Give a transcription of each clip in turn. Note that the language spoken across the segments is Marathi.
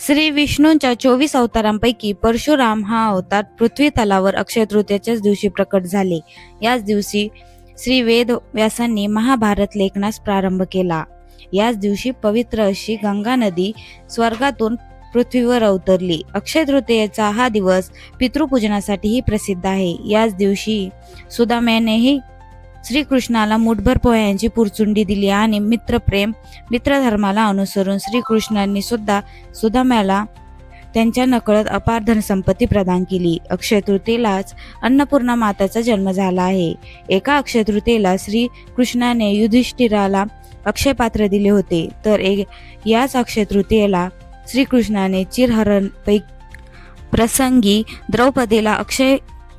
श्री विष्णूंच्या 24 अवतारांपैकी परशुराम हा अवतार पृथ्वी तलावर अक्षय तृतीयेच्याच दिवशी प्रकट झाले. याच दिवशी श्री वेद व्यासांनी महाभारत लेखनास प्रारंभ केला. याच दिवशी पवित्र अशी गंगा नदी स्वर्गातून पृथ्वीवर अवतरली. अक्षय तृतीयेचा हा दिवस पितृपूजनासाठीही प्रसिद्ध आहे. याच दिवशी सुदाम्यानेही श्रीकृष्णाला मुठभर पोह्यांची पुरचुंडी दिली आणि मित्रधर्माला अनुसरून श्रीकृष्णांनी सुद्धा सुदाम्याला त्यांच्या नकळत अपार धनसंपत्ती प्रदान केली. अक्षय तृतीयेलाच अन्नपूर्णा माताचा जन्म झाला आहे. एका अक्षय तृतीयेला श्री कृष्णाने युधिष्ठिराला अक्षय पात्र दिले होते, तर याच अक्षय तृतीयेला श्रीकृष्णाने चिरहरण प्रसंगी द्रौपदीला अक्षय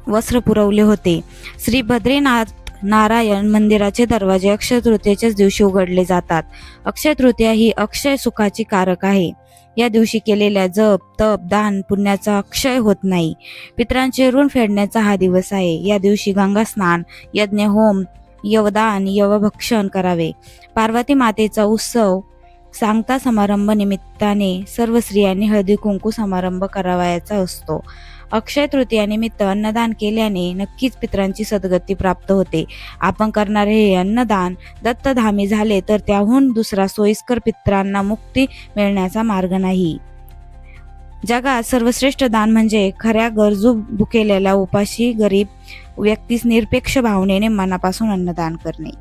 वस्त्र पुरवले होते. श्री बद्रीनाथ नारायण मंदिराचे दरवाजे अक्षय तृतीयेच्याच दिवशी उघडले जातात. अक्षय तृतीया ही अक्षय सुखाची कारक आहे. या दिवशी केलेल्या जप, तप, दान पुण्याचा अक्षय होत नाही. पितरांचे ऋण फेडण्याचा हा दिवस आहे. या दिवशी गंगा स्नान, यज्ञ, होम, यवदान, यवभक्षण करावे. पार्वती मातेचा उत्सव सांगता समारंभ निमित्ताने सर्व स्त्रियांनी हळदी कुंकू समारंभ करावयाचा असतो. अक्षय तृतीयानिमित्त अन्नदान केल्याने नक्कीच पितरांची सद्गती प्राप्त होते. आपण करणारे हे अन्नदान दत्तधामी झाले तर त्याहून दुसरा सोयीस्कर पितरांना मुक्ती मिळण्याचा मार्ग नाही. जगात सर्वश्रेष्ठ दान म्हणजे खऱ्या गरजू भुकेलेल्या उपाशी गरीब व्यक्तीस निरपेक्ष भावनेने मनापासून अन्नदान करणे.